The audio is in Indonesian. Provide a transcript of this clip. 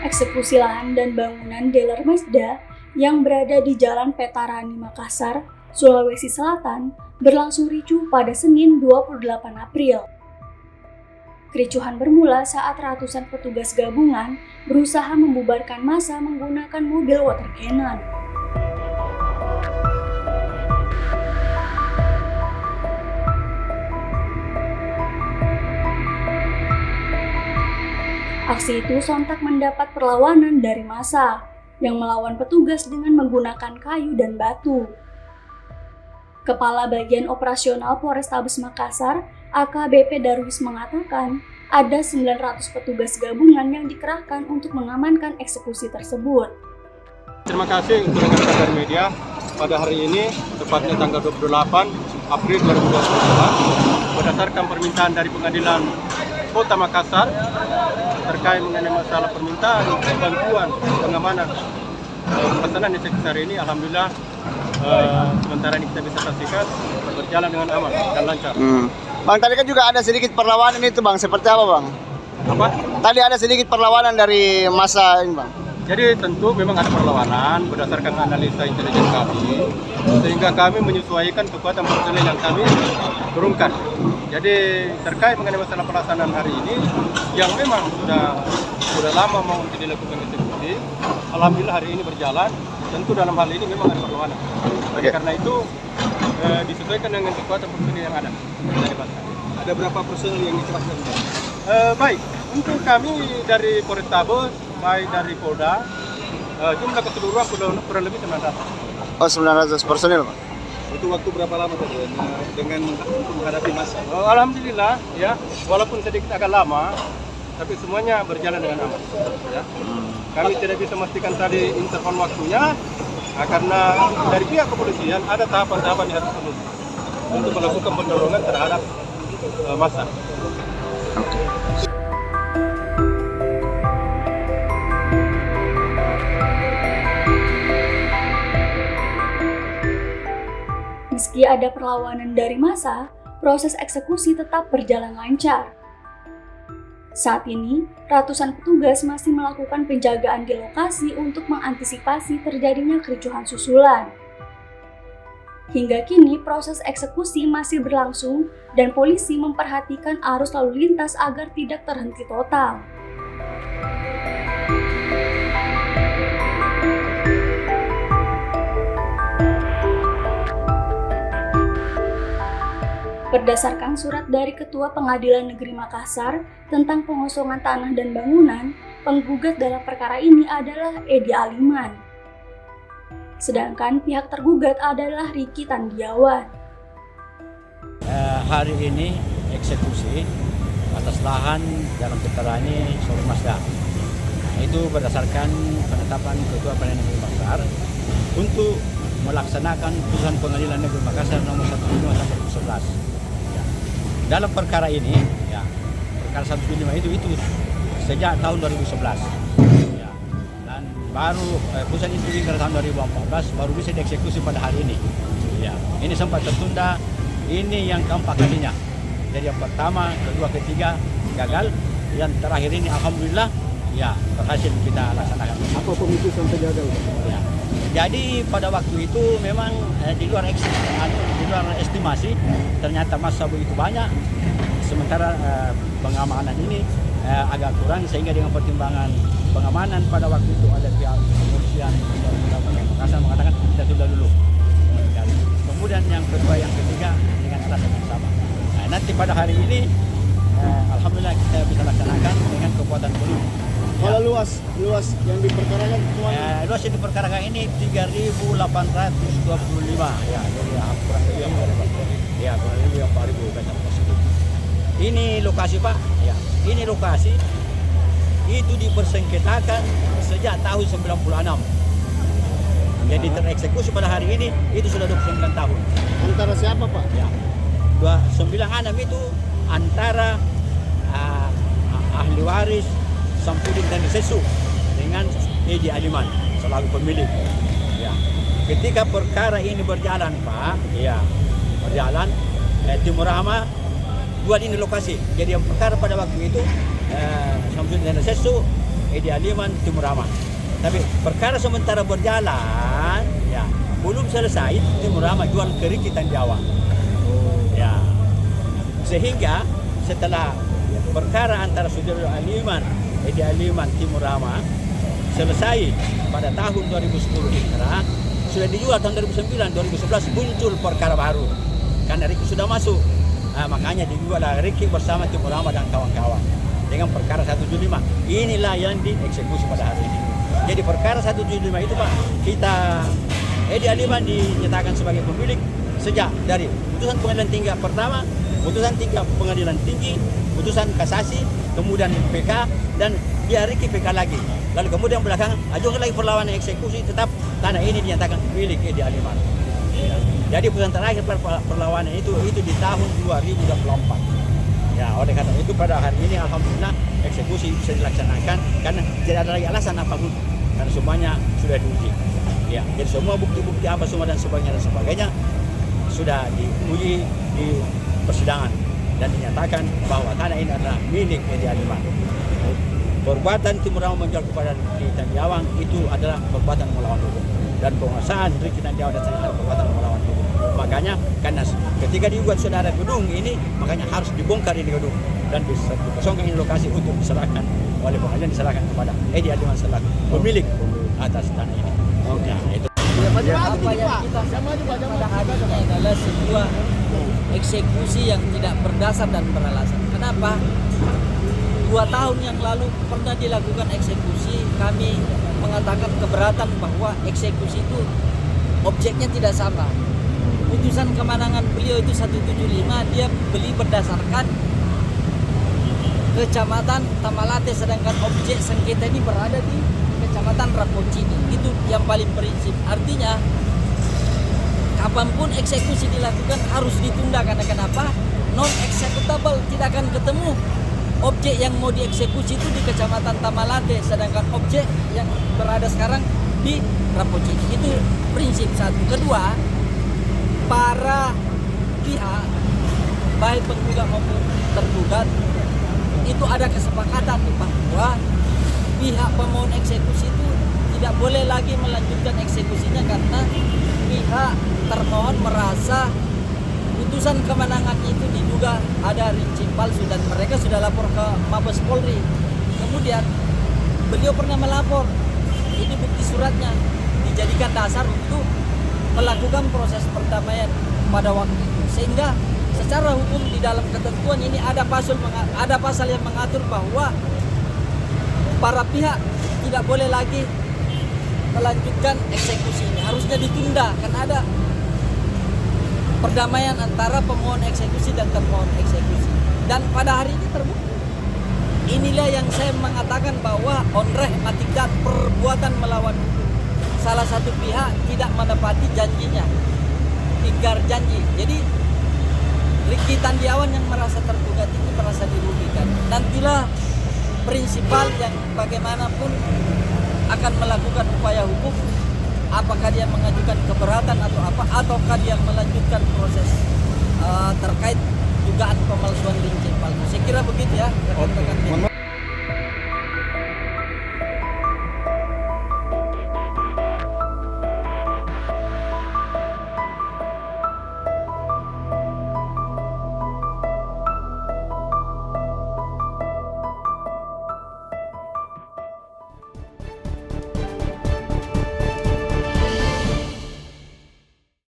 Eksekusi lahan dan bangunan dealer Mazda yang berada di Jalan Petarani, Makassar, Sulawesi Selatan berlangsung ricuh pada Senin 28 April. Kericuhan bermula saat ratusan petugas gabungan berusaha membubarkan massa menggunakan mobil water cannon. Aksi itu sontak mendapat perlawanan dari massa yang melawan petugas dengan menggunakan kayu dan batu. Kepala Bagian Operasional Polrestabes Makassar, AKBP Darwis mengatakan ada 900 petugas gabungan yang dikerahkan untuk mengamankan eksekusi tersebut. Terima kasih untuk rekan-rekan media. Pada hari ini, tepatnya tanggal 28 April 2022, berdasarkan permintaan dari Pengadilan Kota Makassar terkait mengenai masalah permintaan bantuan pengamanan pelaksanaan eksekusi hari ini, alhamdulillah sementara ini kita bisa pastikan berjalan dengan aman dan lancar. Bang, tadi kan juga ada sedikit perlawanan itu, Bang. Seperti apa, Bang? Apa? Tadi ada sedikit perlawanan dari massa ini, Bang. Jadi tentu memang ada perlawanan berdasarkan analisa intelijen kami, sehingga kami menyesuaikan kekuatan personil yang kami turunkan. Jadi terkait mengenai masalah pelaksanaan hari ini, yang memang sudah lama mau untuk dilakukan eksekusi, alhamdulillah hari ini berjalan. Tentu dalam hal ini memang ada perlawanan. Karena itu disesuaikan dengan kekuatan personil yang ada. Ada berapa personil yang dikerahkan? Baik, untuk kami dari Polrestabes, baik dari Polda, jumlah keseluruhan kurang lebih 900. Oh, 900 personil, Pak. Itu waktu berapa lama tadi dengan menghadapi massa? Alhamdulillah, ya, walaupun sedikit agak lama, tapi semuanya berjalan dengan aman. Ya. Kami tidak bisa memastikan tadi interval waktunya, karena dari pihak kepolisian ada tahapan-tahapan yang harus dilalui untuk melakukan pendorongan terhadap massa. Meski ada perlawanan dari massa, proses eksekusi tetap berjalan lancar. Saat ini, ratusan petugas masih melakukan penjagaan di lokasi untuk mengantisipasi terjadinya kericuhan susulan. Hingga kini, proses eksekusi masih berlangsung dan polisi memperhatikan arus lalu lintas agar tidak terhenti total. Berdasarkan surat dari Ketua Pengadilan Negeri Makassar tentang pengosongan tanah dan bangunan, penggugat dalam perkara ini adalah Edi Aliman. Sedangkan pihak tergugat adalah Riki Tandiawan. Hari ini eksekusi atas lahan dalam Petarani Sulawesi Mazda. Itu berdasarkan penetapan Ketua Pengadilan Negeri Makassar untuk melaksanakan putusan Pengadilan Negeri Makassar nomor 15/2011. Dalam perkara ini, ya, perkara 105 itu sejak tahun 2011, ya, dan baru putusan itu hingga tahun 2014 baru bisa dieksekusi pada hari ini. Ya, ini sempat tertunda, ini yang keempat kalinya. Jadi yang pertama, kedua, ketiga gagal, yang terakhir ini alhamdulillah, ya, berhasil kita laksanakan. Apa pemicu sampai gagal? Ya. Jadi pada waktu itu memang di luar estimasi ternyata massa begitu banyak, sementara pengamanan ini agak kurang, sehingga dengan pertimbangan pengamanan pada waktu itu ada pihak kepolisian Makassar mengatakan kita tunda dulu. Kemudian yang kedua, yang ketiga dengan alasan yang sama. Nah, nanti pada hari ini alhamdulillah kita bisa laksanakan dengan kekuatan penuh. Kalau luas yang diperkarakan semuanya? Luas yang diperkarakan ini 3.825, ya, jadi kurang lebih 4.000 banyak tersebut. Ini lokasi, Pak, ya, ini lokasi itu dipersengketakan sejak tahun 96. Jadi tereksekusi pada hari ini itu sudah 29 tahun. Antara siapa, Pak? Ya, 29 itu antara ahli waris Samsudin dan Sesu dengan Edi Aliman selaku pemilik. Ya. Ketika perkara ini berjalan, Pak, ya, berjalan, Timur Rahma buat ini lokasi. Jadi yang perkara pada waktu itu Samsudin dan Sesu, Edi Aliman Timur Ramah. Tapi perkara sementara berjalan, ya belum selesai. Timur Ramah jual ke Riki Tanjawa. Ya, sehingga setelah perkara antara Saudara Aliman, Edi Aliman Timur Ramah selesai pada tahun 2010 Hijrah, sudah dijual tahun 2009, 2011 muncul perkara baru karena Riki sudah masuk. Makanya dijual Riki bersama Timur Ramah dan kawan-kawan dengan perkara 175. Inilah yang dieksekusi pada hari ini. Jadi perkara 175 itu Pak, kita Edi Aliman dinyatakan sebagai pemilik sejak dari putusan pengadilan tinggi pertama, putusan pengadilan tinggi, putusan kasasi, kemudian PK, dan dia Riki PK lagi. Lalu kemudian belakangan ajukan lagi perlawanan eksekusi, tetap tanah ini dinyatakan milik Edi Aliman. Jadi putusan terakhir perlawanan itu di tahun 2024. Ya, oleh karena itu pada hari ini alhamdulillah eksekusi bisa dilaksanakan karena tidak ada lagi alasan apapun karena semuanya sudah diuji. Ya, jadi semua bukti-bukti apa semua dan sebagainya sudah diuji di persidangan dan dinyatakan bahwa tanah ini adalah milik Edi Aliman. Perbuatan Timur Ramah menjual kepada Riki Tanjawang itu adalah perbuatan melawan hukum, dan penguasaan Riki Tanjawang adalah perbuatan melawan hukum. Makanya karena ketika dibuat saudara gedung ini, makanya harus dibongkar ini gedung dan dikosongkan ini lokasi untuk diserahkan oleh pengadilan, diserahkan kepada Edi Aliman selaku pemilik atas tanah ini. Oke, itu. Apa yang kita pada hari ini adalah sebuah eksekusi yang tidak berdasar dan beralasan. Kenapa? 2 tahun yang lalu pernah dilakukan eksekusi, kami mengatakan keberatan bahwa eksekusi itu objeknya tidak sama. Putusan kemenangan beliau itu 175, dia beli berdasarkan Kecamatan Tamalate, sedangkan objek sengketa ini berada di Kecamatan Rapocini. Itu yang paling prinsip. Artinya kapanpun eksekusi dilakukan harus ditunda, karena kenapa? Non executable, tidak akan ketemu objek yang mau dieksekusi itu di Kecamatan Tamalate, sedangkan objek yang berada sekarang di Rapocini. Itu prinsip satu. Kedua, para pihak baik penggugat maupun tergugat itu ada kesepakatan bahwa pihak pemohon eksekusi itu tidak boleh lagi melanjutkan eksekusinya karena pihak termohon merasa putusan kemenangan itu diduga ada rincian palsu dan mereka sudah lapor ke Mabes Polri. Kemudian beliau pernah melapor, ini bukti suratnya dijadikan dasar untuk melakukan proses perdamaian pada waktu itu, sehingga secara hukum di dalam ketentuan ini ada pasal yang mengatur bahwa para pihak tidak boleh lagi melanjutkan eksekusi ini, harusnya ditunda karena ada perdamaian antara pemohon eksekusi dan termohon eksekusi. Dan pada hari ini terbukti. Inilah yang saya mengatakan bahwa onreh matikdat, perbuatan melawan hukum. Salah satu pihak tidak menepati janjinya, ingkar janji. Jadi Riki Tanjawang yang merasa tergugat ini merasa dirugikan. Nantilah prinsipal yang bagaimanapun akan melakukan upaya hukum, apakah dia mengajukan keberatan atau apa, ataukah dia melanjutkan proses terkait dugaan pemalsuan rincian palsu. Saya kira begitu ya rekan-rekan.